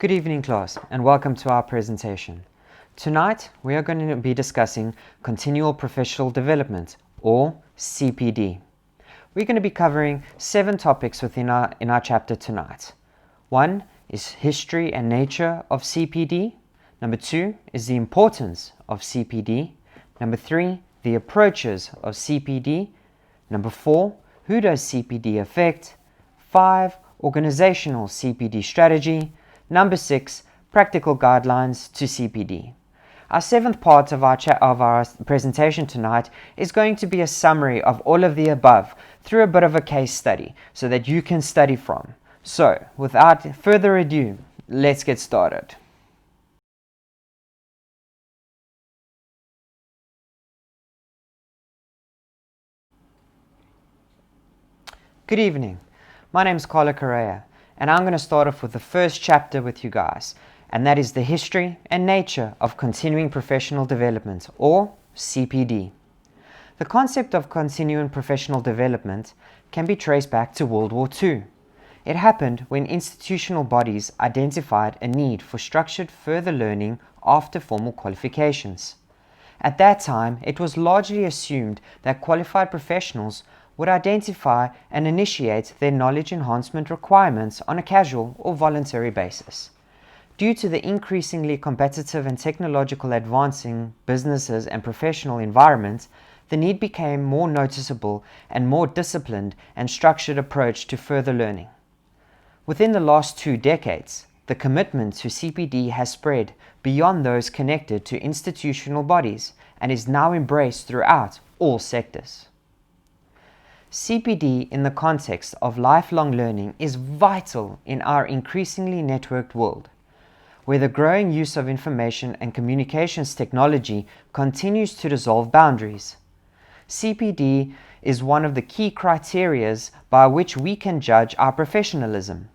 Good evening, class, and welcome to our presentation. Tonight, we are going to be discussing Continual Professional Development, or CPD. We're going to be covering 7 topics in our chapter tonight. 1 is history and nature of CPD. Number 2 is the importance of CPD. Number 3, the approaches of CPD. Number 4, who does CPD affect? 5, organizational CPD strategy. Number 6, practical guidelines to CPD. Our 7th part of our presentation tonight is going to be a summary of all of the above through a bit of a case study so that you can study from. So, without further ado, let's get started. Good evening. My name is Carla Correa, and I'm going to start off with the first chapter with you guys, and that is the history and nature of continuing professional development, or CPD. The concept of continuing professional development can be traced back to World War II. It happened when institutional bodies identified a need for structured further learning after formal qualifications. At that time, it was largely assumed that qualified professionals would identify and initiate their knowledge enhancement requirements on a casual or voluntary basis. Due to the increasingly competitive and technological advancing businesses and professional environment, the need became more noticeable and more disciplined and structured approach to further learning. Within the last 2 decades, the commitment to CPD has spread beyond those connected to institutional bodies and is now embraced throughout all sectors. CPD in the context of lifelong learning is vital in our increasingly networked world, where the growing use of information and communications technology continues to dissolve boundaries. CPD is one of the key criteria by which we can judge our professionalism.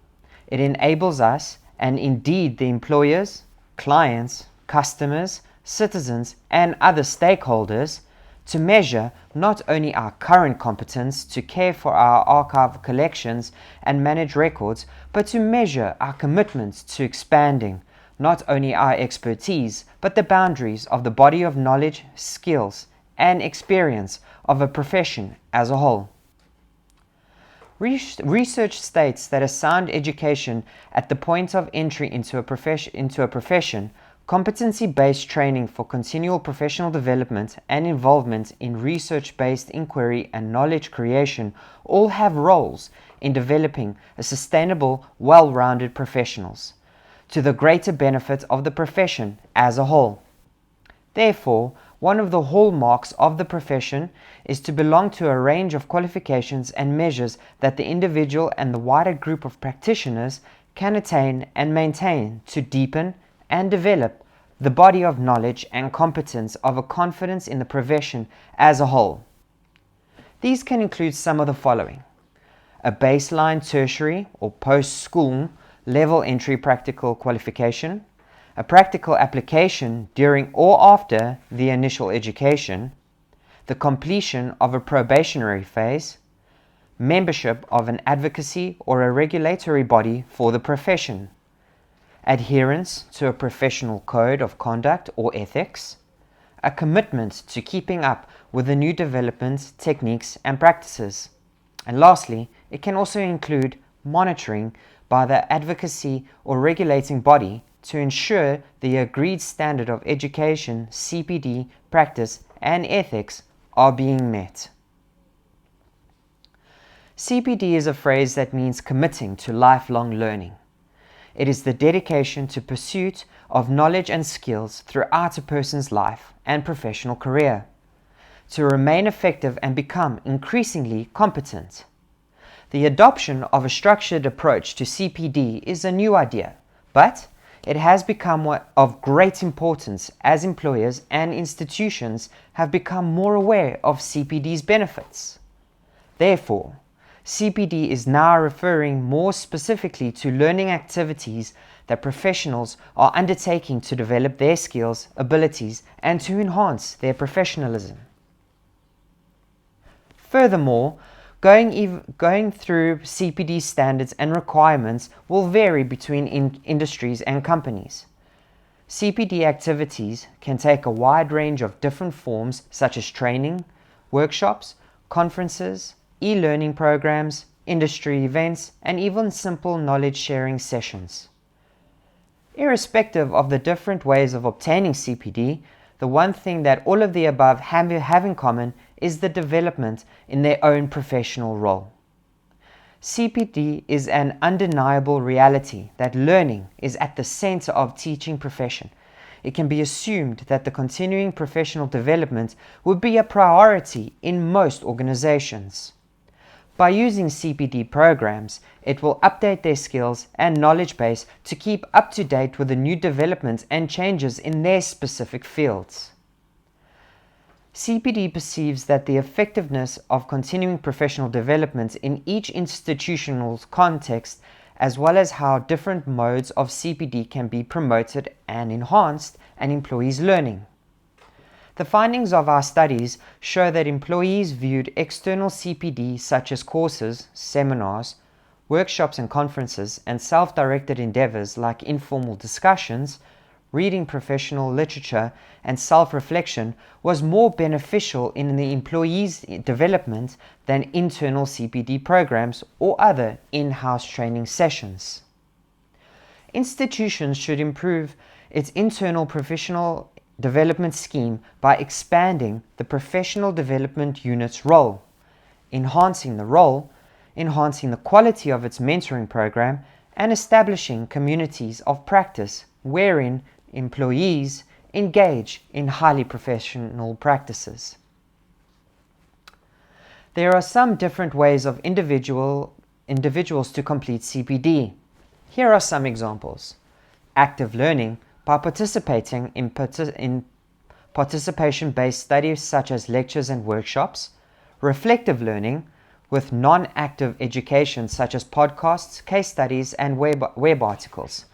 It enables us, and indeed the employers, clients, customers, citizens, and other stakeholders, to measure not only our current competence to care for our archive collections and manage records, but to measure our commitment to expanding not only our expertise, but the boundaries of the body of knowledge, skills, and experience of a profession as a whole. Research states that a sound education at the point of entry into a profession, competency-based training for continual professional development, and involvement in research-based inquiry and knowledge creation all have roles in developing a sustainable, well-rounded professionals, to the greater benefit of the profession as a whole. Therefore, one of the hallmarks of the profession is to belong to a range of qualifications and measures that the individual and the wider group of practitioners can attain and maintain to deepen and develop the body of knowledge and competence of a confidence in the profession as a whole. These can include some of the following: a baseline tertiary or post-school level entry practical qualification, a practical application during or after the initial education, the completion of a probationary phase, membership of an advocacy or a regulatory body for the profession, adherence to a professional code of conduct or ethics, a commitment to keeping up with the new developments, techniques, and practices. And lastly, it can also include monitoring by the advocacy or regulating body to ensure the agreed standard of education, CPD, practice, and ethics are being met. CPD is a phrase that means committing to lifelong learning. It is the dedication to pursuit of knowledge and skills throughout a person's life and professional career, to remain effective and become increasingly competent. The adoption of a structured approach to CPD is a new idea, but it has become of great importance as employers and institutions have become more aware of CPD's benefits. Therefore, CPD is now referring more specifically to learning activities that professionals are undertaking to develop their skills, abilities, and to enhance their professionalism. Furthermore, Going through CPD standards and requirements will vary between industries and companies. CPD activities can take a wide range of different forms such as training, workshops, conferences, e-learning programs, industry events, and even simple knowledge sharing sessions. Irrespective of the different ways of obtaining CPD, the one thing that all of the above have in common is the development in their own professional role. CPD is an undeniable reality that learning is at the center of teaching profession. It can be assumed that the continuing professional development would be a priority in most organizations. By using CPD programs, it will update their skills and knowledge base to keep up to date with the new developments and changes in their specific fields. CPD perceives that the effectiveness of continuing professional development in each institutional context, as well as how different modes of CPD can be promoted and enhanced, an employee's learning. The findings of our studies show that employees viewed external CPD such as courses, seminars, workshops and conferences, and self-directed endeavors like informal discussions, reading professional literature, and self-reflection was more beneficial in the employee's development than internal CPD programs or other in-house training sessions. Institutions should improve its internal professional development scheme by expanding the professional development unit's role, enhancing the quality of its mentoring program, and establishing communities of practice wherein employees engage in highly professional practices. There are some different ways of individuals to complete CPD. Here are some examples. Active learning by participating in participation-based studies such as lectures and workshops. Reflective learning with non-active education such as podcasts, case studies, and web articles.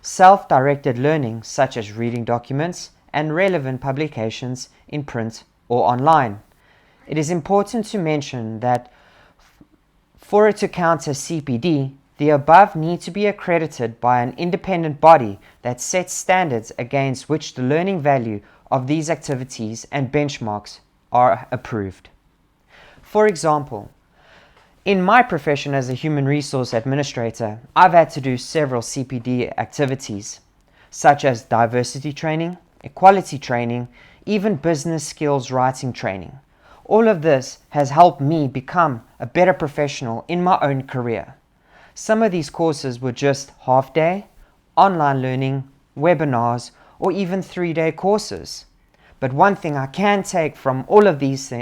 Self-directed learning such as reading documents and relevant publications in print or online. It is important to mention that for it to count as CPD, the above need to be accredited by an independent body that sets standards against which the learning value of these activities and benchmarks are approved. For example, in my profession as a human resource administrator, I've had to do several CPD activities, such as diversity training, equality training, even business skills writing training. All of this has helped me become a better professional in my own career. Some of these courses were just half-day, online learning, webinars, or even 3-day courses. But one thing I can take from all of these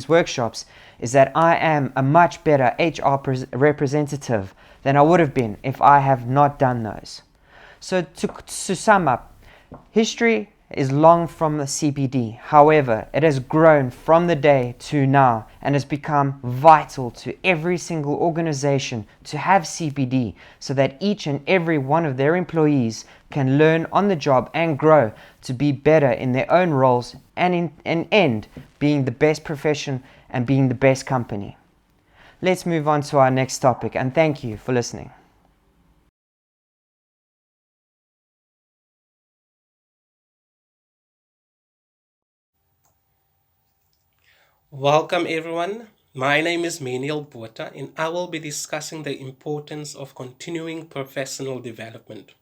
workshops is that I am a much better HR representative than I would have been if I have not done those. So to sum up, history is long from the CPD. However, it has grown from the day to now and has become vital to every single organization to have CPD so that each and every one of their employees can learn on the job and grow to be better in their own roles and in an end being the best profession and being the best company. Let's move on to our next topic, and thank you for listening. Welcome everyone. My name is Meniel Botha and I will be discussing the importance of continuing professional development.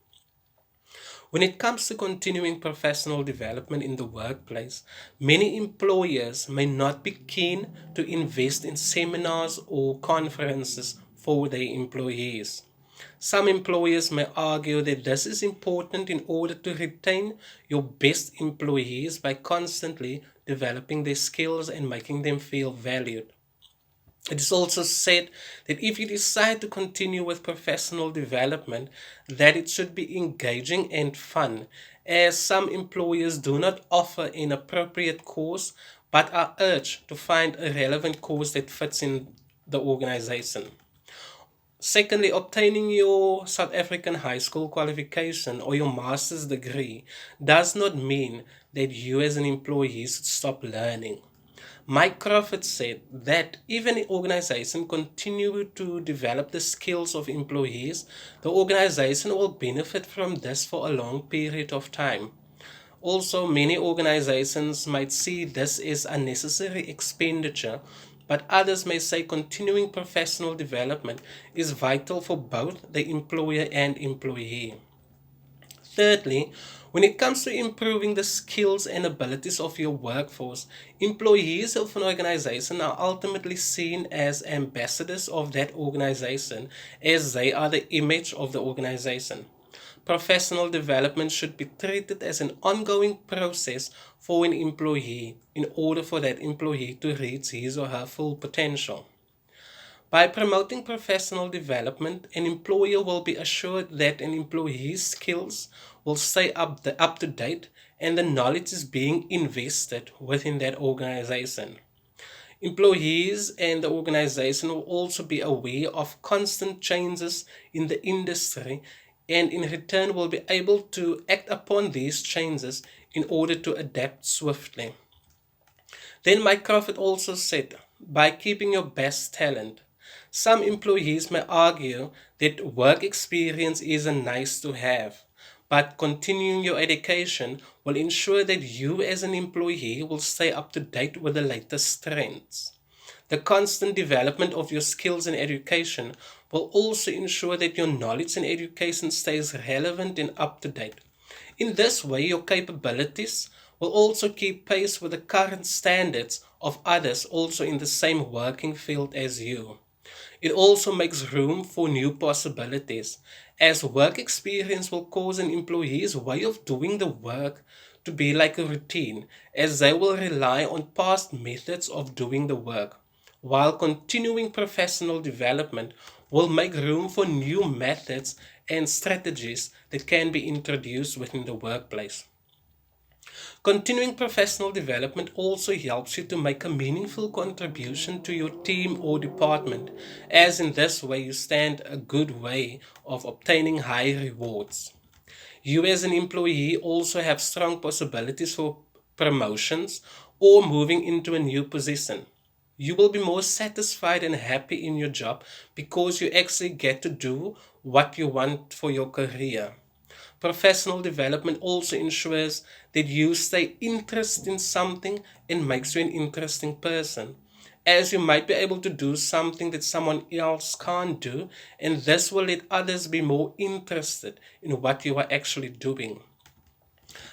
When it comes to continuing professional development in the workplace, many employers may not be keen to invest in seminars or conferences for their employees. Some employers may argue that this is important in order to retain your best employees by constantly developing their skills and making them feel valued. It is also said that if you decide to continue with professional development, that it should be engaging and fun, as some employers do not offer an appropriate course but are urged to find a relevant course that fits in the organization. Secondly, obtaining your South African high school qualification or your master's degree does not mean that you as an employee should stop learning. Mike Crawford said that if an organization continue to develop the skills of employees, the organization will benefit from this for a long period of time. Also, many organizations might see this as unnecessary expenditure, but others may say continuing professional development is vital for both the employer and employee. Thirdly, when it comes to improving the skills and abilities of your workforce, employees of an organization are ultimately seen as ambassadors of that organization, as they are the image of the organization. Professional development should be treated as an ongoing process for an employee in order for that employee to reach his or her full potential. By promoting professional development, an employer will be assured that an employee's skills will stay up to date and the knowledge is being invested within that organization. Employees and the organization will also be aware of constant changes in the industry and in return will be able to act upon these changes in order to adapt swiftly. Then Mike Crawford also said, by keeping your best talent, some employees may argue that work experience is a nice to have, but continuing your education will ensure that you as an employee will stay up to date with the latest trends. The constant development of your skills and education will also ensure that your knowledge and education stays relevant and up to date. In this way, your capabilities will also keep pace with the current standards of others also in the same working field as you. It also makes room for new possibilities, as work experience will cause an employee's way of doing the work to be like a routine, as they will rely on past methods of doing the work, while continuing professional development will make room for new methods and strategies that can be introduced within the workplace. Continuing professional development also helps you to make a meaningful contribution to your team or department, as in this way you stand a good way of obtaining high rewards. You as an employee also have strong possibilities for promotions or moving into a new position. You will be more satisfied and happy in your job because you actually get to do what you want for your career. Professional development also ensures that you stay interested in something and makes you an interesting person, as you might be able to do something that someone else can't do, and this will let others be more interested in what you are actually doing.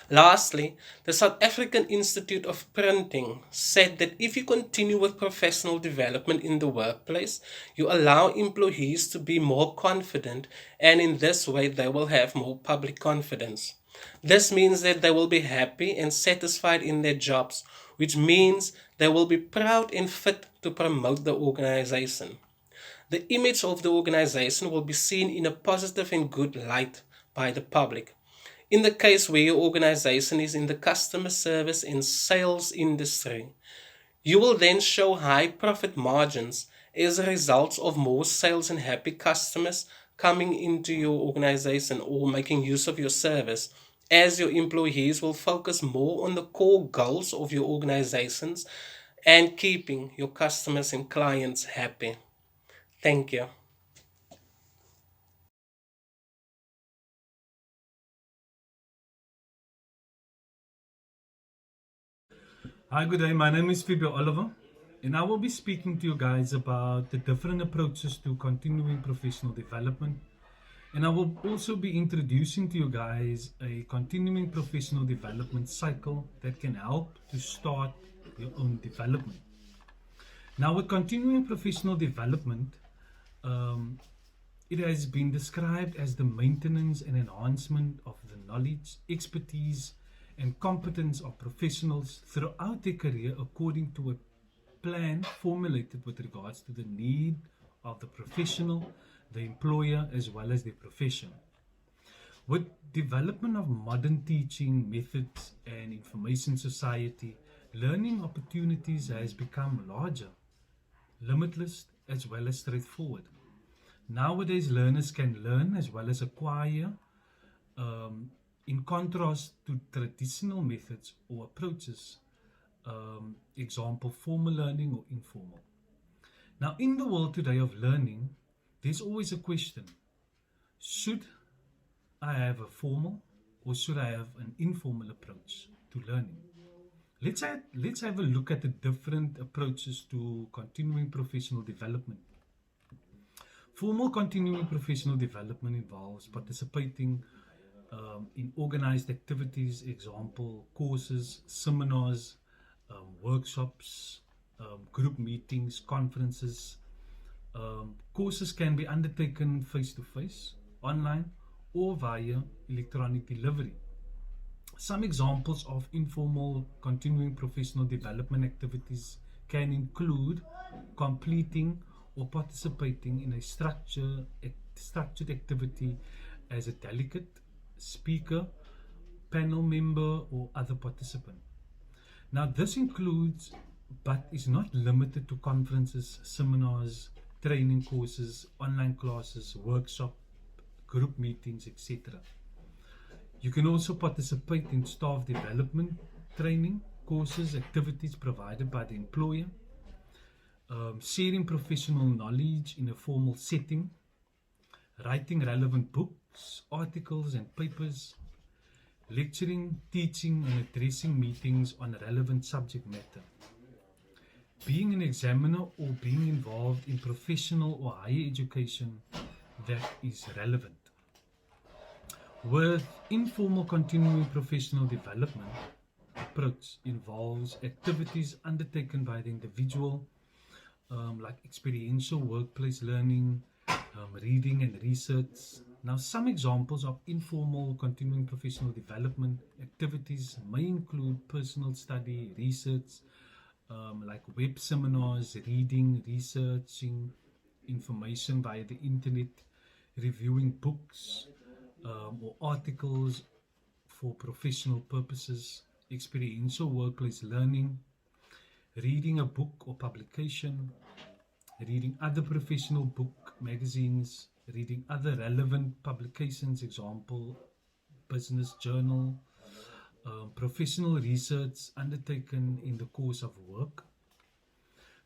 Lastly, the South African Institute of Printing said that if you continue with professional development in the workplace, you allow employees to be more confident, and in this way, they will have more public confidence. This means that they will be happy and satisfied in their jobs, which means they will be proud and fit to promote the organization. The image of the organization will be seen in a positive and good light by the public. In the case where your organization is in the customer service and sales industry, you will then show high profit margins as a result of more sales and happy customers coming into your organization or making use of your service, as your employees will focus more on the core goals of your organizations and keeping your customers and clients happy. Thank you. Hi, good day. My name is Fibio Oliver, and I will be speaking to you guys about the different approaches to continuing professional development. And I will also be introducing to you guys a continuing professional development cycle that can help to start your own development. Now, with continuing professional development, um, it has been described as the maintenance and enhancement of the knowledge, expertise, and competence of professionals throughout their career according to a plan formulated with regards to the need of the professional, the employer, as well as their profession. With development of modern teaching methods and information society, learning opportunities has become larger, limitless, as well as straightforward. Nowadays, learners can learn as well as acquire, um, in contrast to traditional methods or approaches. example, formal learning or informal. Now, in the world today of learning, there's always a question: should I have a formal or should I have an informal approach to learning? Let's have a look at the different approaches to continuing professional development. Formal continuing professional development involves participating in organized activities, example, courses, seminars, workshops, group meetings, conferences. Courses can be undertaken face to face, online, or via electronic delivery. Some examples of informal continuing professional development activities can include completing or participating in a structured activity as a delegate, speaker, panel member, or other participant. Now, this includes but is not limited to conferences, seminars, training courses, online classes, workshop, group meetings, etc. You can also participate in staff development, training, courses, activities provided by the employer, sharing professional knowledge in a formal setting, writing relevant books, articles, and papers, lecturing, teaching, and addressing meetings on relevant subject matter, being an examiner or being involved in professional or higher education that is relevant. With informal continuing professional development approach involves activities undertaken by the individual, like experiential workplace learning, reading and research. Now, some examples of informal continuing professional development activities may include personal study, research, like web seminars, reading, researching information via the internet, reviewing books or articles for professional purposes, experiential workplace learning, reading a book or publication, reading other professional book magazines, reading other relevant publications, example, business journal, professional research undertaken in the course of work,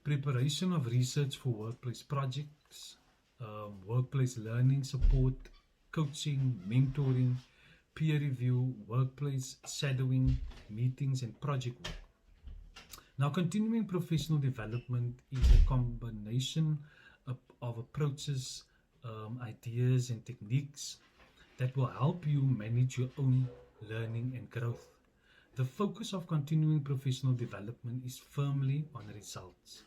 preparation of research for workplace projects, workplace learning support, coaching, mentoring, peer review, workplace shadowing, meetings, and project work. Now, continuing professional development is a combination of approaches, ideas, and techniques that will help you manage your own learning and growth. The focus of continuing professional development is firmly on results.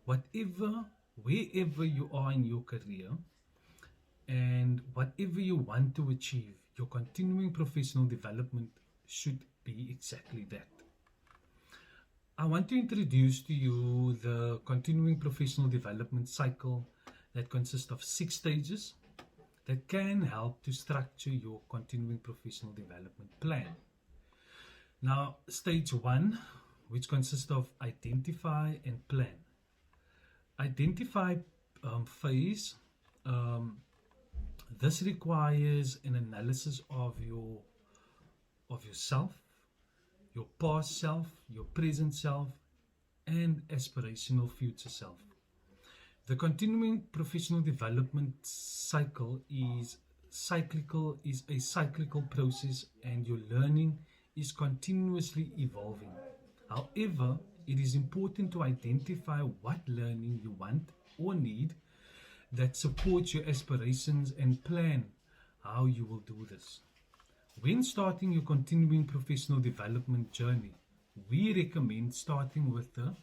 Wherever you are in your career, and whatever you want to achieve, your continuing professional development should be exactly that. I want to introduce to you the continuing professional development cycle that consists of 6 stages that can help to structure your continuing professional development plan. Now, stage 1, which consists of identify and plan. Identify phase, this requires an analysis of yourself, your past self, your present self, and aspirational future self. The continuing professional development cycle is a cyclical process, and your learning is continuously evolving. However, it is important to identify what learning you want or need that supports your aspirations and plan how you will do this. When starting your continuing professional development journey, we recommend starting with the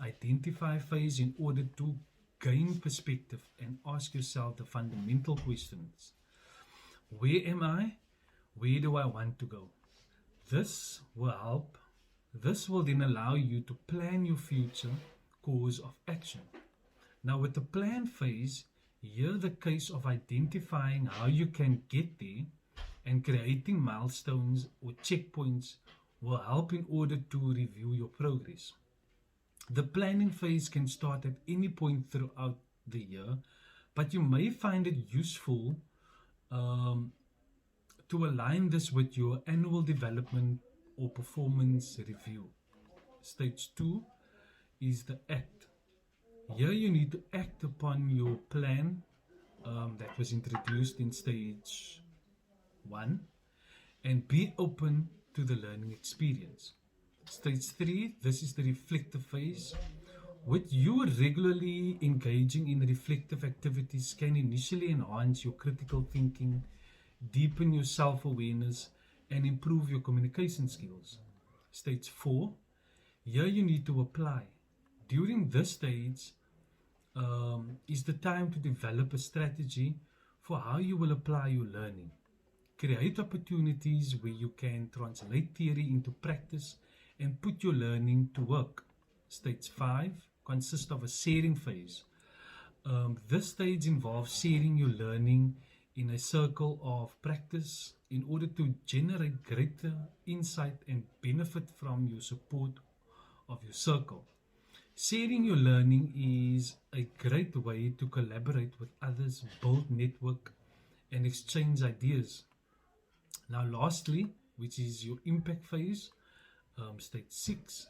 identify phase in order to gain perspective and ask yourself the fundamental questions. Where am I? Where do I want to go? This will then allow you to plan your future course of action. Now, with the plan phase, here the case of identifying how you can get there and creating milestones or checkpoints will help in order to review your progress. The planning phase can start at any point throughout the year, but you may find it useful to align this with your annual development or performance review. Stage 2 is the act. Here you need to act upon your plan that was introduced in stage 1 and be open to the learning experience. Stage 3, this is the reflective phase. With you regularly engaging in reflective activities can initially enhance your critical thinking, deepen your self-awareness, and improve your communication skills. Stage 4, here you need to apply. During this stage is the time to develop a strategy for how you will apply your learning. Create opportunities where you can translate theory into practice and put your learning to work. Stage 5 consists of a sharing phase. This stage involves sharing your learning in a circle of practice in order to generate greater insight and benefit from your support of your circle. Sharing your learning is a great way to collaborate with others, build network, and exchange ideas. Now, lastly, which is your impact phase, stage 6.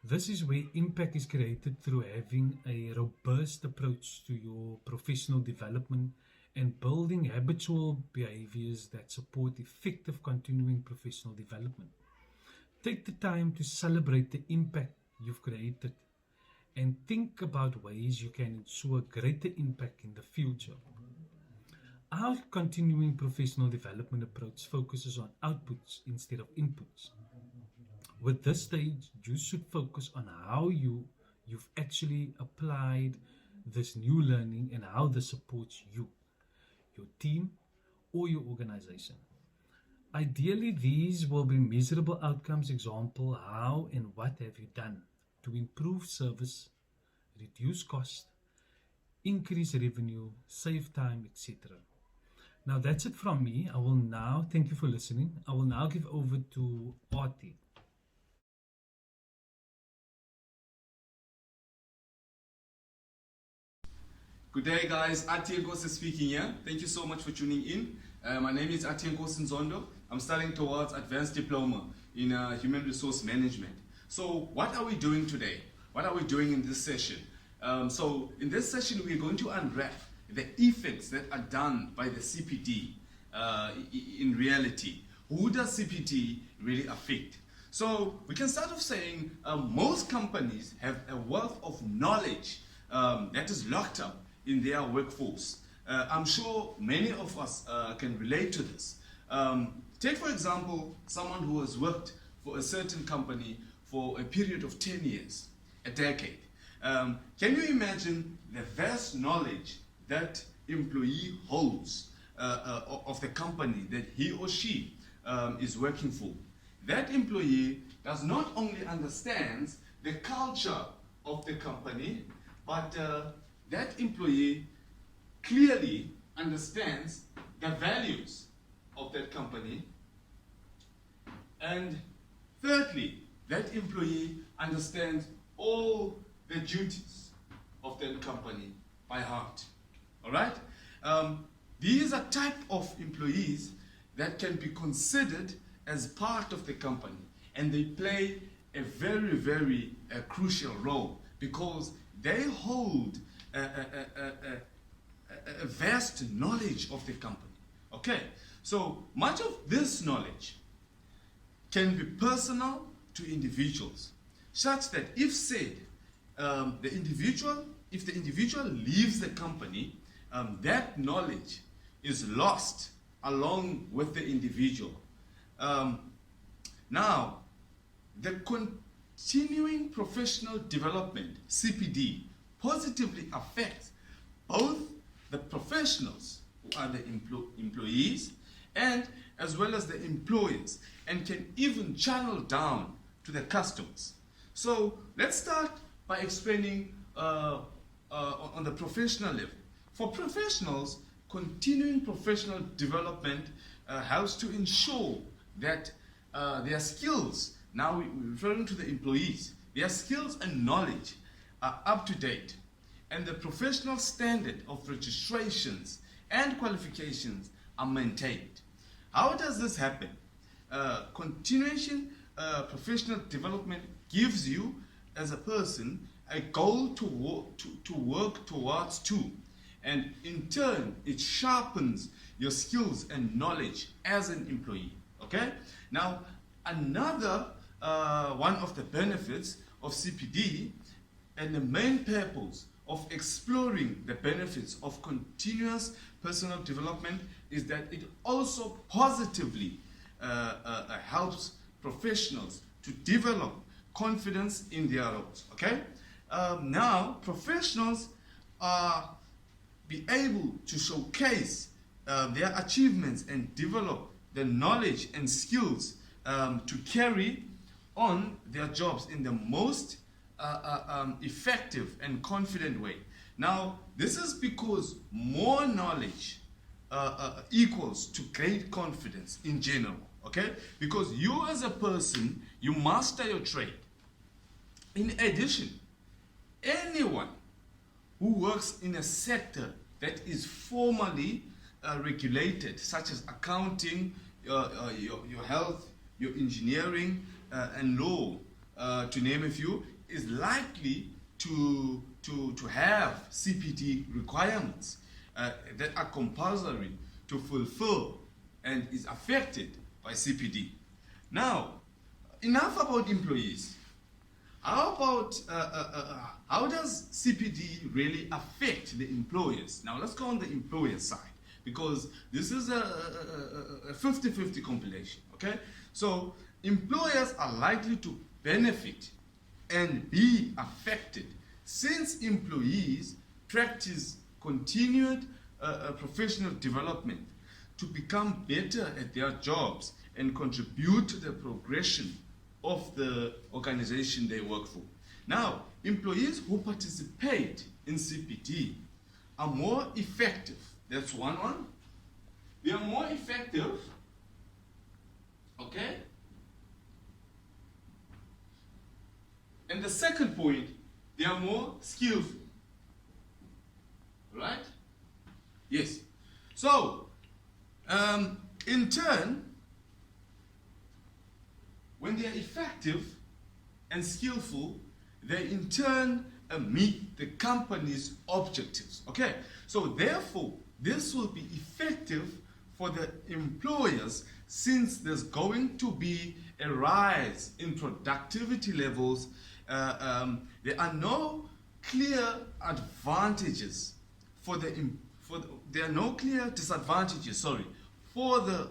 This is where impact is created through having a robust approach to your professional development and building habitual behaviors that support effective continuing professional development. Take the time to celebrate the impact you've created and think about ways you can ensure greater impact in the future. Our continuing professional development approach focuses on outputs instead of inputs. With this stage, you should focus on how you've actually applied this new learning and how this supports you, your team, or your organization. Ideally, these will be measurable outcomes. Example, how and what have you done to improve service, reduce cost, increase revenue, save time, etc. Now that's it from me. I will now thank you for listening. I will now give over to Artie. Good day, guys. Ati Nkosi speaking here. Thank you so much for tuning in. My name is Ati Nkosi Nzondo. I'm studying towards Advanced Diploma in Human Resource Management. So what are we doing today? What are we doing in this session? So in this session, we're going to unwrap the effects that are done by the CPD in reality. Who does CPD really affect? So we can start off saying most companies have a wealth of knowledge that is locked up in their workforce. I'm sure many of us can relate to this. Take for example, someone who has worked for a certain company for a period of 10 years, a decade. Can you imagine the vast knowledge that employee holds of the company that he or she is working for? That employee does not only understand the culture of the company, but that employee clearly understands the values of that company. And thirdly, that employee understands all the duties of that company by heart. All right? These are type of employees that can be considered as part of the company, and they play a very, very crucial role because they hold a vast knowledge of the company. Okay, so much of this knowledge can be personal to individuals, such that if said if the individual leaves the company, that knowledge is lost along with the individual. Now, the continuing professional development, CPD, positively affects both the professionals, who are the employees, and as well as the employers, and can even channel down to the customers. So let's start by explaining on the professional level. For professionals, continuing professional development helps to ensure that their skills, now we're referring to the employees, their skills and knowledge are up to date, and the professional standard of registrations and qualifications are maintained. How does this happen? Continuation professional development gives you, as a person, a goal to work towards too. And in turn, it sharpens your skills and knowledge as an employee. Okay? Now, another one of the benefits of CPD and the main purpose of exploring the benefits of continuous personal development is that it also positively helps professionals to develop confidence in their roles. Okay? Now, professionals are be able to showcase their achievements and develop the knowledge and skills to carry on their jobs in the most effective and confident way. Now, this is because more knowledge equals to great confidence in general, okay? Because you as a person, you master your trade. In addition, anyone who works in a sector that is formally regulated, such as accounting, your health, your engineering, and law, to name a few, is likely to have CPD requirements that are compulsory to fulfill and is affected by CPD. Now, enough about employees. How about how does CPD really affect the employers? Now let's go on the employer side, because this is a 50-50 compilation, okay? So employers are likely to benefit and be affected since employees practice continued professional development to become better at their jobs and contribute to the progression of the organization they work for. Now, employees who participate in CPD are more effective. That's one. They are more effective, okay? And the second point, they are more skillful, right? Yes. So, in turn, when they are effective and skillful, they in turn meet the company's objectives. Okay, so therefore, this will be effective for the employers since there's going to be a rise in productivity levels. There are no clear advantages there are no clear disadvantages, for the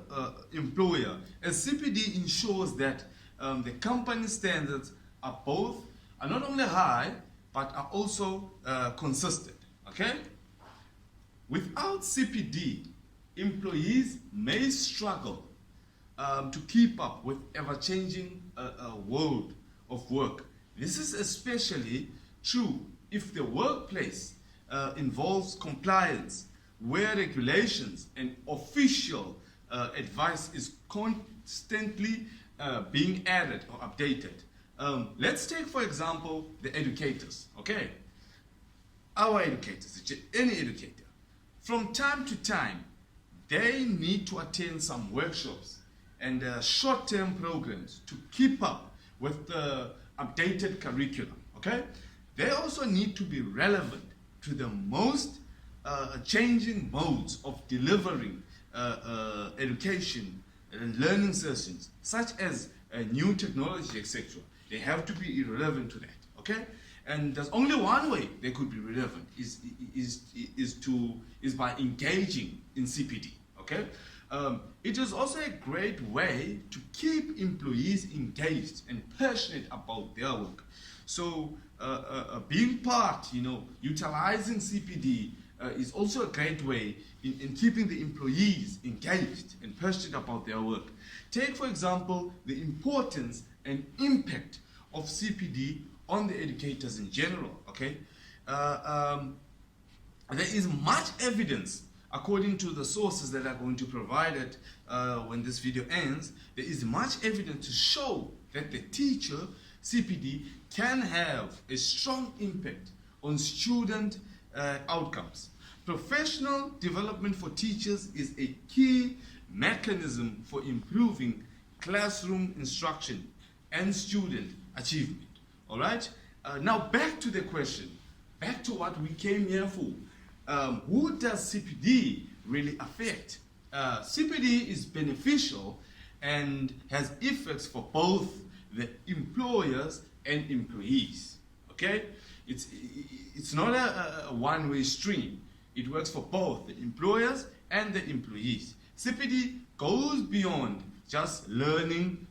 employer, as CPD ensures that the company standards are not only high, but are also consistent, okay? Without CPD, employees may struggle to keep up with ever-changing world of work. This is especially true if the workplace involves compliance, where regulations and official advice is constantly being added or updated. Let's take, for example, the educators, okay? Our educators, any educator. From time to time, they need to attend some workshops and short-term programs to keep up with the updated curriculum, okay? They also need to be relevant to the most changing modes of delivering education and learning sessions, such as new technology, etc. They have to be relevant to that, okay? And there's only one way they could be relevant is by engaging in CPD, okay? It is also a great way to keep employees engaged and passionate about their work. So being part, utilizing CPD is also a great way in keeping the employees engaged and passionate about their work. Take, for example, the importance and impact of CPD on the educators in general, okay? There is much evidence, according to the sources that are going to provide it when this video ends, there is much evidence to show that the teacher CPD can have a strong impact on student outcomes. Professional development for teachers is a key mechanism for improving classroom instruction and student achievement. All right. Now back to the question, back to what we came here for. Who does CPD really affect? CPD is beneficial and has effects for both the employers and employees. Okay, it's not a one-way stream. It works for both the employers and the employees. CPD goes beyond just learning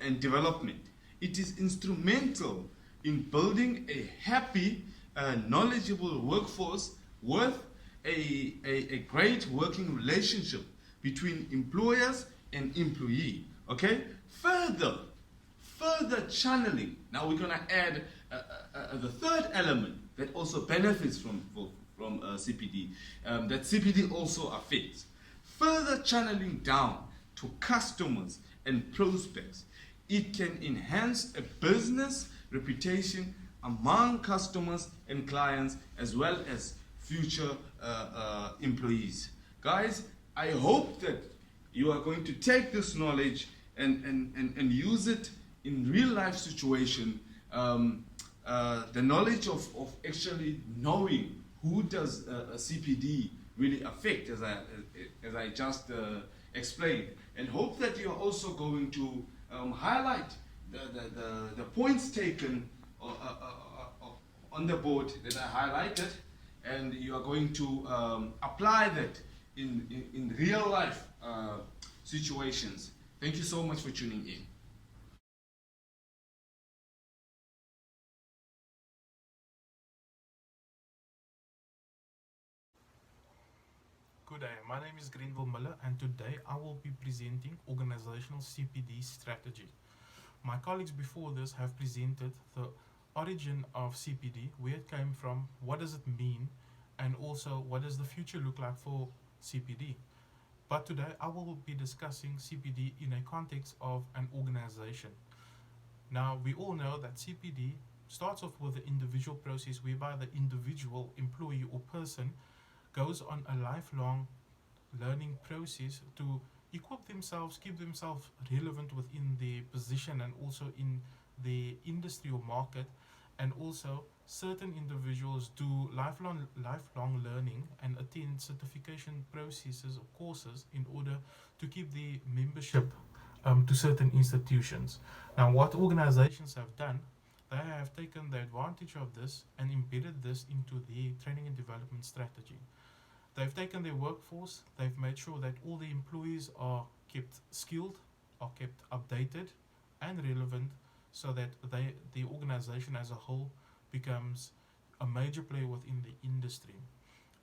and development. It is instrumental in building a happy, knowledgeable workforce with a great working relationship between employers and employee. Okay, further channeling. Now we're going to add the third element that also benefits from CPD, that CPD also affects. Further channeling down to customers and prospects. It can enhance a business reputation among customers and clients as well as future employees. Guys, I hope that you are going to take this knowledge and use it in real life situation. The knowledge of actually knowing who does a CPD really affect, as I just explained, and hope that you are also going to highlight the points taken on the board that I highlighted, and you are going to apply that in real life situations. Thank you so much for tuning in. Good day, my name is Grenville Miller and today I will be presenting organizational CPD strategy. My colleagues before this have presented the origin of CPD, where it came from, what does it mean, and also what does the future look like for CPD. But today I will be discussing CPD in a context of an organization. Now we all know that CPD starts off with the individual process whereby the individual employee or person goes on a lifelong learning process to equip themselves, keep themselves relevant within their position and also in the industry or market. And also certain individuals do lifelong learning and attend certification processes or courses in order to keep the membership to certain institutions. Now what organizations have done, they have taken the advantage of this and embedded this into their training and development strategy. They've taken their workforce, they've made sure that all the employees are kept skilled, are kept updated and relevant, so that the organization as a whole becomes a major player within the industry.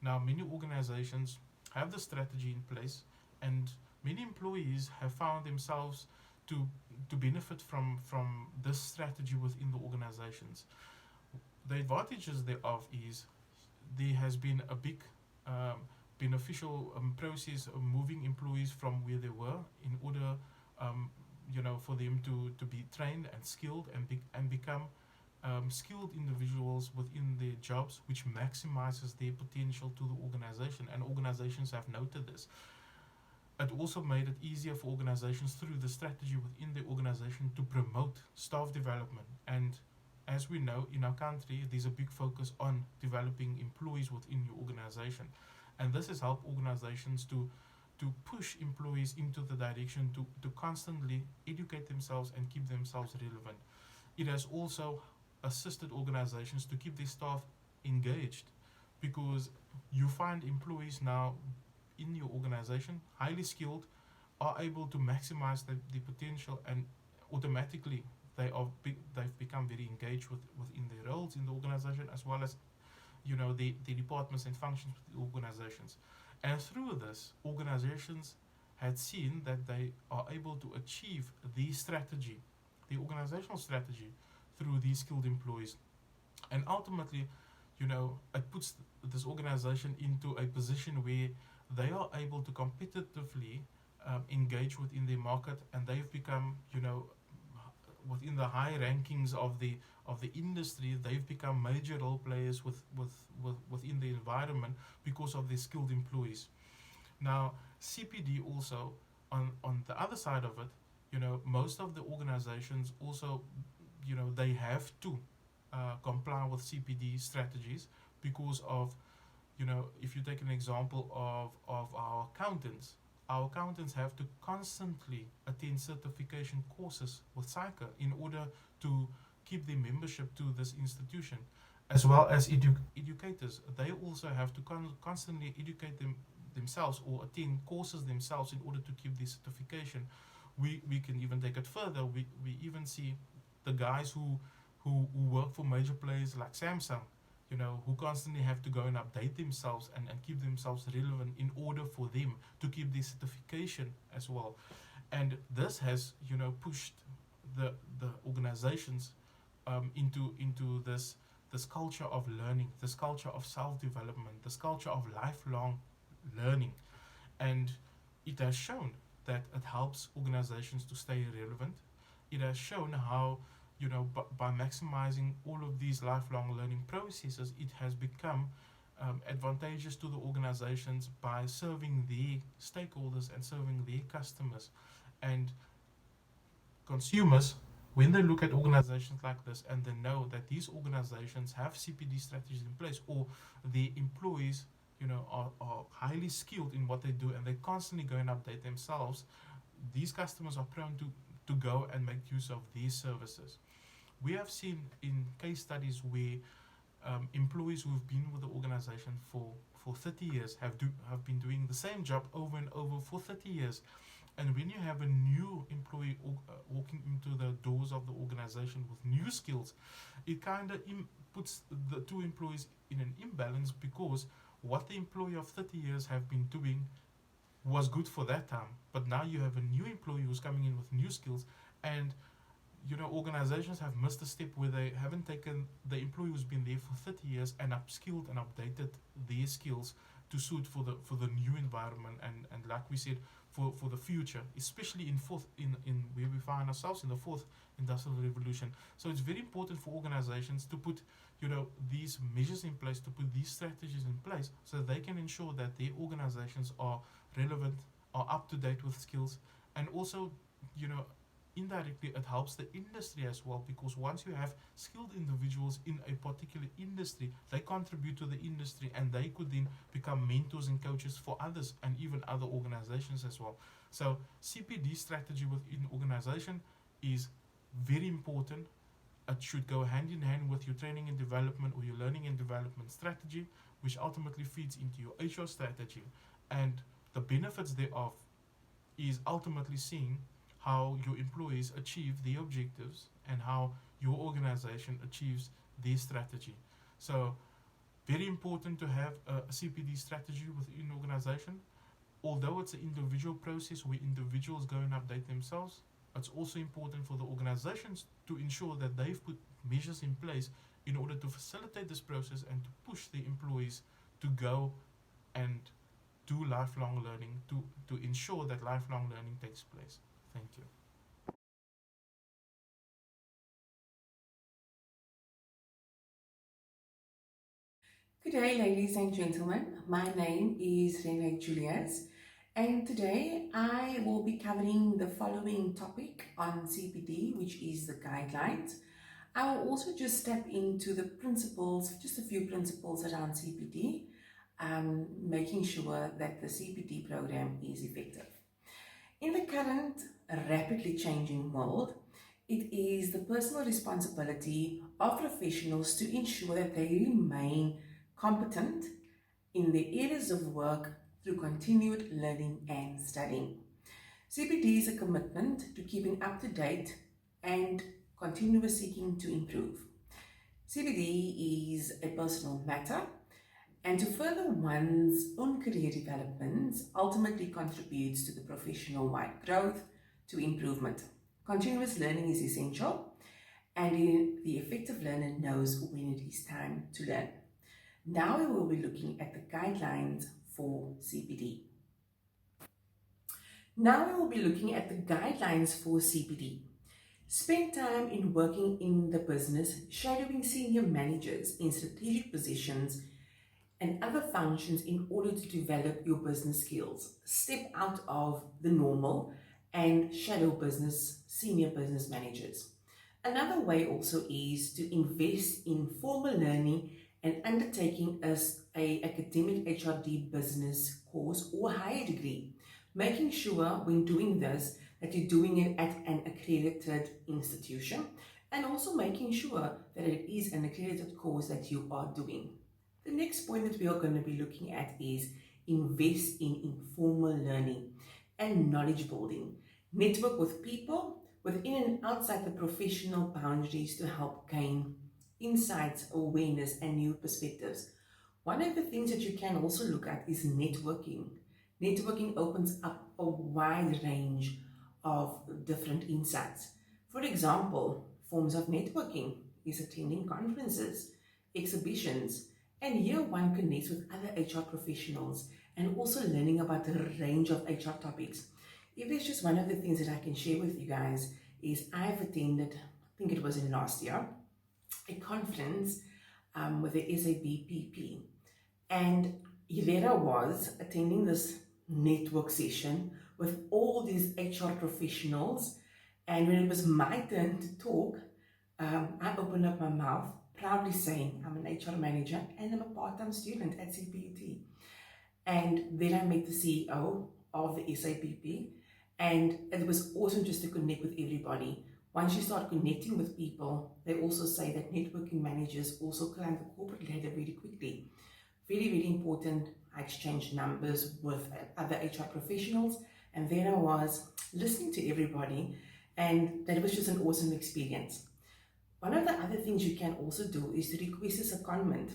Now many organizations have the strategy in place and many employees have found themselves to benefit from this strategy within the organizations. The advantages thereof is there has been a big beneficial process of moving employees from where they were in order for them to be trained and skilled and become skilled individuals within their jobs, which maximizes their potential to the organization, and organizations have noted this. It also made it easier for organizations through the strategy within the organization to promote staff development. And as we know, in our country, there's a big focus on developing employees within your organization. And this has helped organizations to push employees into the direction to constantly educate themselves and keep themselves relevant. It has also assisted organizations to keep their staff engaged, because you find employees now in your organization, highly skilled, are able to maximize the potential, and automatically they've become very engaged within their roles in the organization, as well as the departments and functions of the organizations. And through this, organizations had seen that they are able to achieve the strategy, the organizational strategy, through these skilled employees. And ultimately, it puts this organization into a position where they are able to competitively engage within their market, and they've become, within the high rankings of the industry, they've become major role players within the environment because of their skilled employees. Now, CPD also, on the other side of it, most of the organizations also, they have to comply with CPD strategies because of, you know, if you take an example of our accountants have to constantly attend certification courses with SAICA in order to keep their membership to this institution, as well as educators. They also have to constantly educate themselves or attend courses themselves in order to keep the certification. We can even take it further. We even see the guys who work for major players like Samsung, you know, who constantly have to go and update themselves and keep themselves relevant in order for them to keep their certification as well. And this has, you know, pushed the organizations into this culture of learning, this culture of self-development, this culture of lifelong learning. And it has shown that it helps organizations to stay relevant. It has shown how, you know, by maximizing all of these lifelong learning processes, it has become advantageous to the organizations by serving their stakeholders and serving their customers. And consumers, when they look at organizations like this and they know that these organizations have CPD strategies in place, or the employees, you know, are highly skilled in what they do and they constantly go and update themselves, these customers are prone to go and make use of these services. We have seen in case studies where employees who've been with the organization for 30 years have been doing the same job over and over for 30 years. And when you have a new employee walking into the doors of the organization with new skills, it kind of puts the two employees in an imbalance, because what the employee of 30 years have been doing was good for that time, but now you have a new employee who's coming in with new skills. And you know, organizations have missed a step where they haven't taken the employee who's been there for 30 years and upskilled and updated their skills to suit for the new environment, and like we said, for the future, especially in where we find ourselves in the fourth industrial revolution. So it's very important for organizations to put, you know, these measures in place, to put these strategies in place, so that they can ensure that their organizations are relevant, are up to date with skills. And also, you know, indirectly it helps the industry as well, because once you have skilled individuals in a particular industry, they contribute to the industry and they could then become mentors and coaches for others and even other organizations as well. So CPD strategy within organization is very important. It should go hand in hand with your training and development or your learning and development strategy, which ultimately feeds into your HR strategy. And the benefits thereof is ultimately seeing how your employees achieve their objectives and how your organization achieves their strategy. So very important to have a CPD strategy within an organization. Although it's an individual process where individuals go and update themselves, it's also important for the organizations to ensure that they've put measures in place in order to facilitate this process and to push the employees to go and do lifelong learning, to ensure that lifelong learning takes place. Thank you. Good day, ladies and gentlemen. My name is Renee Julius, and today I will be covering the following topic on CPD, which is the guidelines. I will also just step into the principles, just a few principles around CPD, making sure that the CPD program is effective. In the current rapidly changing world, it is the personal responsibility of professionals to ensure that they remain competent in their areas of work through continued learning and studying. CPD is a commitment to keeping up to date and continuous seeking to improve. CPD is a personal matter, and to further one's own career development ultimately contributes to the professional-wide growth to improvement. Continuous learning is essential, and the effective learner knows when it is time to learn. Now we will be looking at the guidelines for CPD. Spend time in working in the business, shadowing senior managers in strategic positions and other functions in order to develop your business skills. Step out of the normal and shadow senior business managers. Another way also is to invest in formal learning and undertaking as a academic HRD business course or higher degree, making sure when doing this that you're doing it at an accredited institution and also making sure that it is an accredited course that you are doing. The next point that we are going to be looking at is invest in informal learning and knowledge building. Network with people within and outside the professional boundaries to help gain insights, awareness, and new perspectives. One of the things that you can also look at is networking. Networking opens up a wide range of different insights. For example, forms of networking is attending conferences, exhibitions, and here one connects with other HR professionals and also learning about a range of HR topics. If there's just one of the things that I can share with you guys is I've attended, I think it was in last year, a conference with the SABPP. And there I was attending this network session with all these HR professionals. And when it was my turn to talk, I opened up my mouth, proudly saying I'm an HR manager and I'm a part-time student at CPD. And then I met the CEO of the SAPP, and it was awesome just to connect with everybody. Once you start connecting with people, they also say that networking managers also climb the corporate ladder very quickly. Very, very important. I exchanged numbers with other HR professionals, and then I was listening to everybody, and that was just an awesome experience. One of the other things you can also do is to request a secondment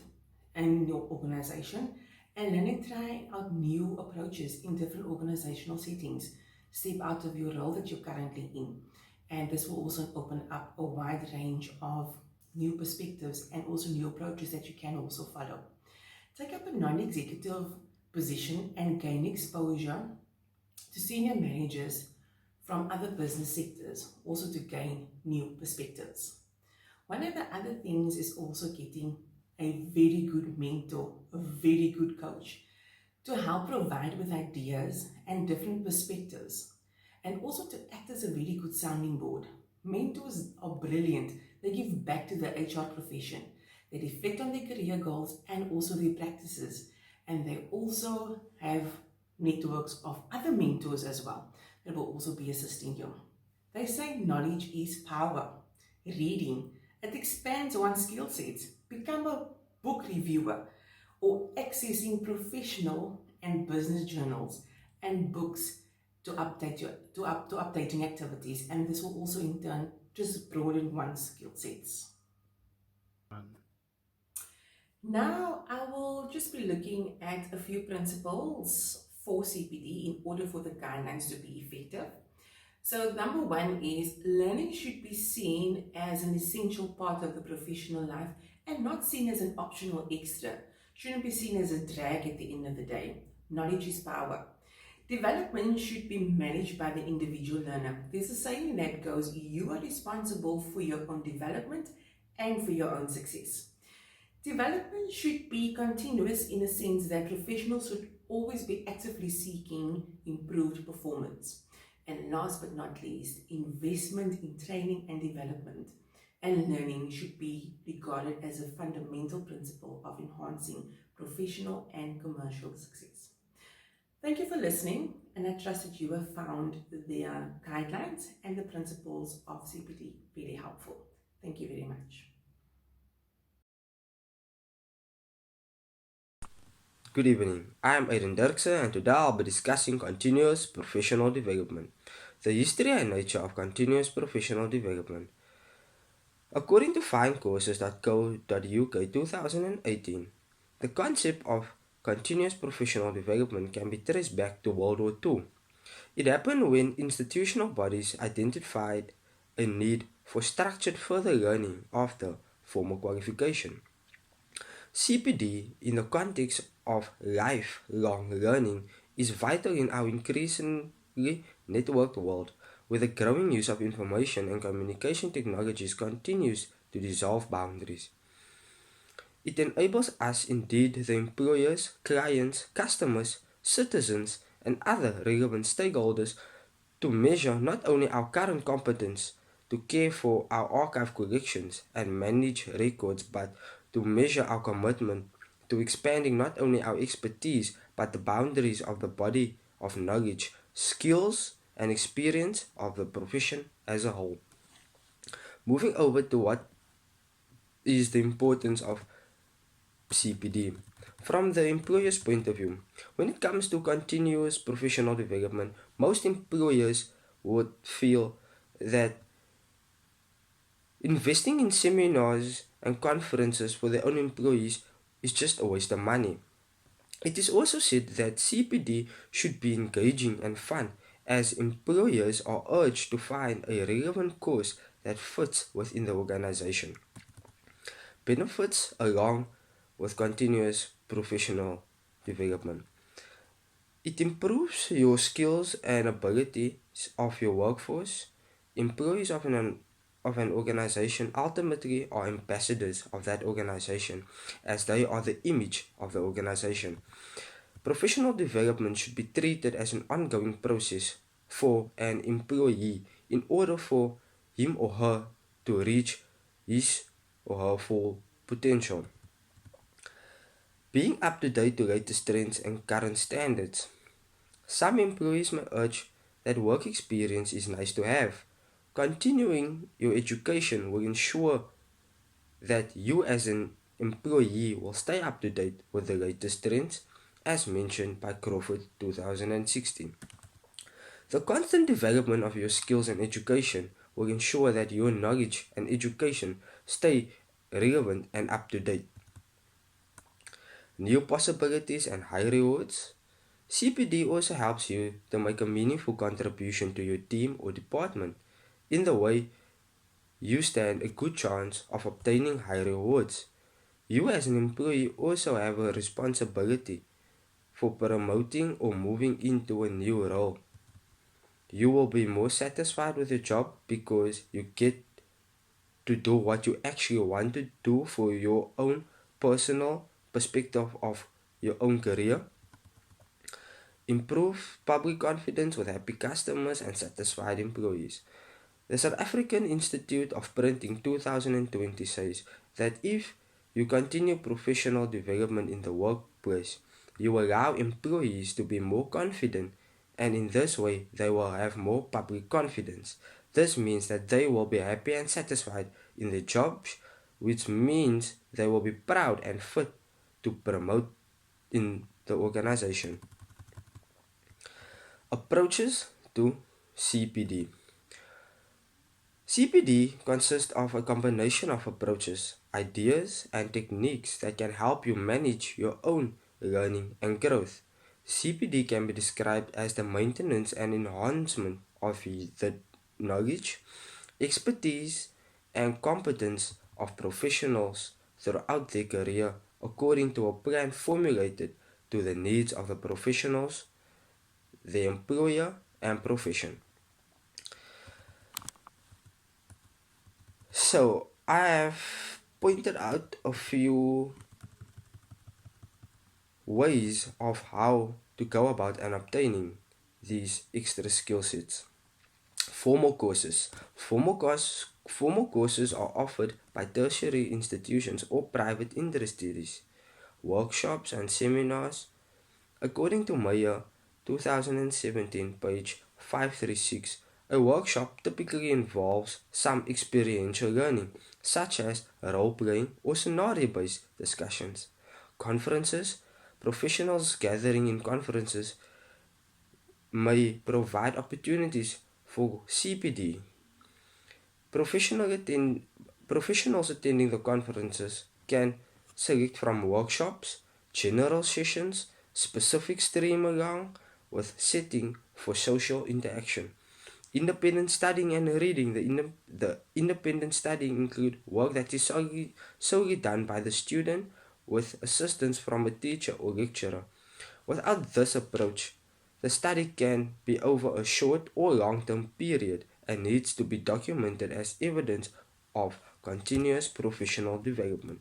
in your organization and learn and try out new approaches in different organizational settings. Step out of your role that you're currently in. And this will also open up a wide range of new perspectives and also new approaches that you can also follow. Take up a non-executive position and gain exposure to senior managers from other business sectors, also to gain new perspectives. One of the other things is also getting a very good mentor, a very good coach to help provide with ideas and different perspectives, and also to act as a very good sounding board. Mentors are brilliant. They give back to the HR profession. They reflect on their career goals and also their practices, and they also have networks of other mentors as well that will also be assisting you. They say knowledge is power. Reading, it expands one's skill sets. Become a book reviewer or accessing professional and business journals and books to update your to updating activities, and this will also in turn just broaden one's skill sets. Now I will just be looking at a few principles for CPD in order for the guidelines to be effective. So number one is learning should be seen as an essential part of the professional life and not seen as an optional extra. Shouldn't be seen as a drag at the end of the day. Knowledge is power. Development should be managed by the individual learner. There's a saying that goes, you are responsible for your own development and for your own success. Development should be continuous in the sense that professionals should always be actively seeking improved performance. And last but not least, investment in training and development and learning should be regarded as a fundamental principle of enhancing professional and commercial success. Thank you for listening, and I trust that you have found the guidelines and the principles of CPD very helpful. Thank you very much. Good evening, I am Aiden Dirkse and today I'll be discussing continuous professional development, the history and nature of continuous professional development. According to findcourses.co.uk 2018, the concept of continuous professional development can be traced back to World War II. It happened when institutional bodies identified a need for structured further learning after formal qualification. CPD, in the context of lifelong learning, is vital in our increasingly networked world, where the growing use of information and communication technologies continues to dissolve boundaries. It enables us, indeed, the employers, clients, customers, citizens, and other relevant stakeholders to measure not only our current competence to care for our archive collections and manage records, but to measure our commitment to expanding not only our expertise but the boundaries of the body of knowledge, skills, and experience of the profession as a whole. Moving over to what is the importance of CPD. From the employer's point of view, when it comes to continuous professional development, most employers would feel that investing in seminars and conferences for their own employees is just a waste of money. It is also said that CPD should be engaging and fun, as employers are urged to find a relevant course that fits within the organization. Benefits along with continuous professional development. It improves your skills and abilities of your workforce. Employees of an organization ultimately are ambassadors of that organization, as they are the image of the organization. Professional development should be treated as an ongoing process for an employee in order for him or her to reach his or her full potential. Being up to date to latest trends and current standards. Some employees may urge that work experience is nice to have. Continuing your education will ensure that you as an employee will stay up to date with the latest trends, as mentioned by Crawford 2016. The constant development of your skills and education will ensure that your knowledge and education stay relevant and up to date. New possibilities and high rewards. CPD also helps you to make a meaningful contribution to your team or department. In the way, you stand a good chance of obtaining high rewards. You as an employee also have a responsibility for promoting or moving into a new role. You will be more satisfied with your job because you get to do what you actually want to do for your own personal perspective of your own career. Improve public confidence with happy customers and satisfied employees. The South African Institute of Printing 2020 says that if you continue professional development in the workplace, you allow employees to be more confident, and in this way they will have more public confidence. This means that they will be happy and satisfied in their jobs, which means they will be proud and fit to promote in the organization. Approaches to CPD. CPD consists of a combination of approaches, ideas, and techniques that can help you manage your own learning and growth. CPD can be described as the maintenance and enhancement of the knowledge, expertise, and competence of professionals throughout their career according to a plan formulated to the needs of the professionals, the employer, and profession. So, I have pointed out a few ways of how to go about and obtaining these extra skill sets. Formal courses. Formal courses are offered by tertiary institutions or private industries. Workshops and seminars. According to Mayer 2017, page 536, a workshop typically involves some experiential learning, such as role playing or scenario based discussions. Conferences. Professionals gathering in conferences may provide opportunities for CPD. Professional attend, Professionals attending the conferences can select from workshops, general sessions, specific stream along with setting for social interaction. Independent studying and reading. The independent studying include work that is solely done by the student with assistance from a teacher or lecturer. Without this approach, the study can be over a short or long-term period and needs to be documented as evidence of continuous professional development.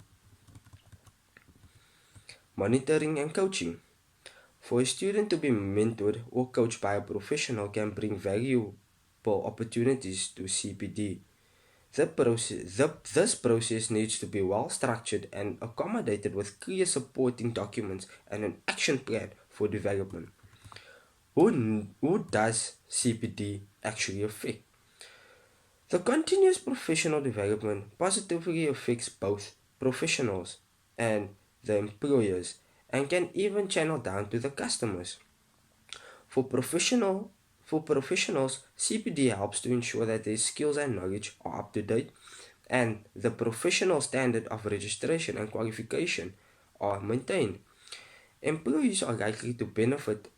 Monitoring and coaching. For a student to be mentored or coached by a professional can bring valuable opportunities to CPD. This process needs to be well structured and accommodated with clear supporting documents and an action plan for development. Who does CPD actually affect? The continuous professional development positively affects both professionals and the employers and can even channel down to the customers. For professional for professionals, CPD helps to ensure that their skills and knowledge are up to date and the professional standard of registration and qualification are maintained. Employees are likely to benefit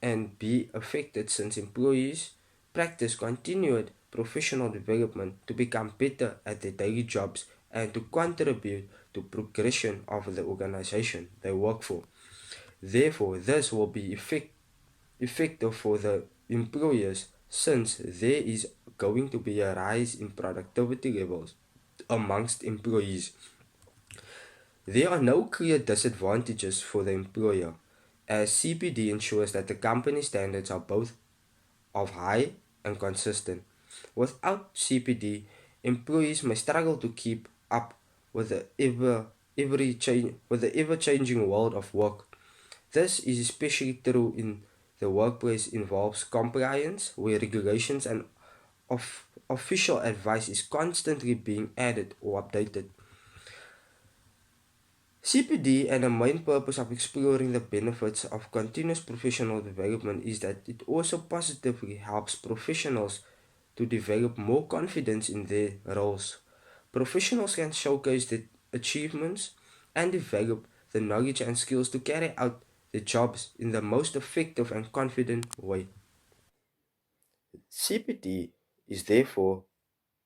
and be affected since employees practice continued professional development to become better at their daily jobs and to contribute to progression of the organization they work for. Therefore, this will be effective for the employers since there is going to be a rise in productivity levels amongst employees. There are no clear disadvantages for the employer, as CPD ensures that the company standards are both of high and consistent. Without CPD, employees may struggle to keep up with the ever changing world of work. This is especially true in the workplace involves compliance, where regulations and official advice is constantly being added or updated. CPD and the main purpose of exploring the benefits of continuous professional development is that it also positively helps professionals to develop more confidence in their roles. Professionals can showcase their achievements and develop the knowledge and skills to carry out their jobs in the most effective and confident way. CPD is therefore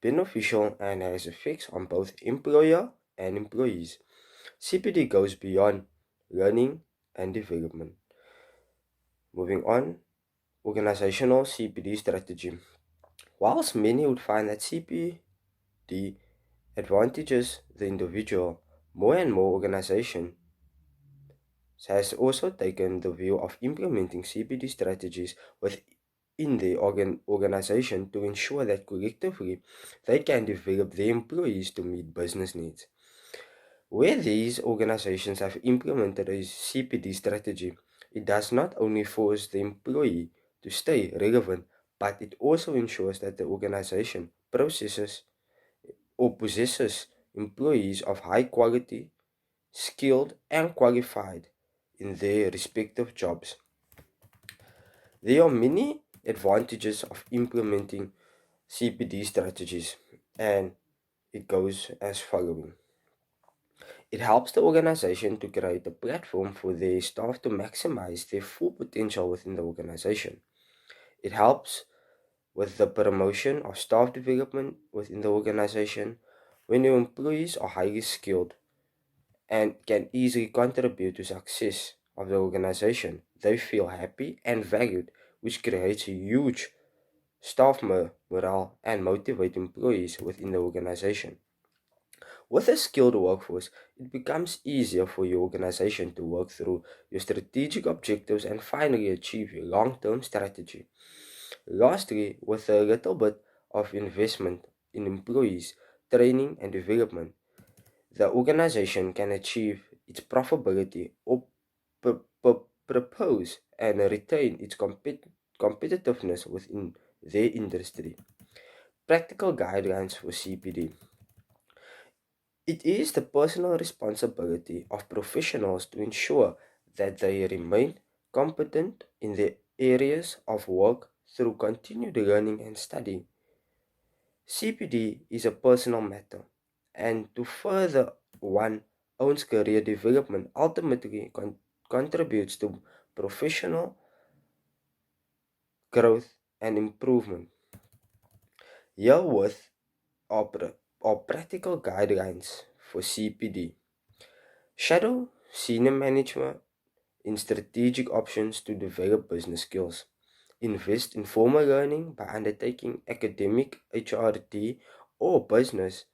beneficial and has effects on both employer and employees. CPD goes beyond learning and development. Moving on, organizational CPD strategy. Whilst many would find that CPD advantages the individual, more and more organizations has also taken the view of implementing CPD strategies within the organization to ensure that collectively they can develop their employees to meet business needs. Where these organizations have implemented a CPD strategy, it does not only force the employee to stay relevant, but it also ensures that the organization processes or possesses employees of high quality, skilled, and qualified in their respective jobs. There are many advantages of implementing CPD strategies, and it goes as following. It helps the organization to create a platform for their staff to maximize their full potential within the organization. It helps with the promotion of staff development within the organization. When your employees are highly skilled and can easily contribute to success of the organization, they feel happy and valued, which creates a huge staff morale and motivate employees within the organization. With a skilled workforce, it becomes easier for your organization to work through your strategic objectives and finally achieve your long-term strategy. Lastly, with a little bit of investment in employees, training and development, the organization can achieve its profitability or propose and retain its competitiveness within their industry. Practical guidelines for CPD. It is the personal responsibility of professionals to ensure that they remain competent in their areas of work through continued learning and study. CPD is a personal matter, and to further one's own career development ultimately contributes to professional growth and improvement. Herewith are practical guidelines for CPD. Shadow senior management in strategic options to develop business skills. Invest in formal learning by undertaking academic HRD or business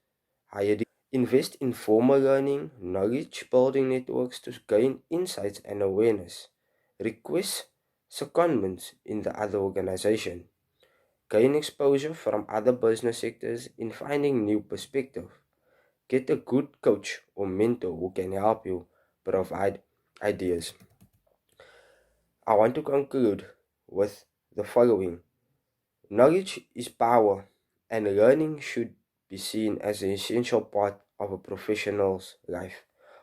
higher degree. Invest in formal learning, knowledge building networks to gain insights and awareness. Request secondments in the other organization. gain exposure from other business sectors in finding new perspective. Get a good coach or mentor who can help you provide ideas. I want to conclude with the following. Knowledge is power, and learning should be seen as an essential part of a professional's life.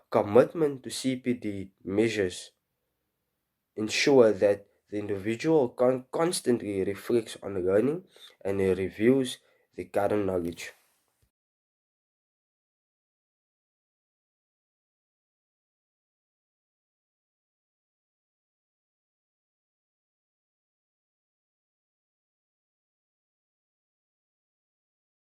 Commitment to CPD measures ensure that the individual constantly reflects on learning and reviews the current knowledge.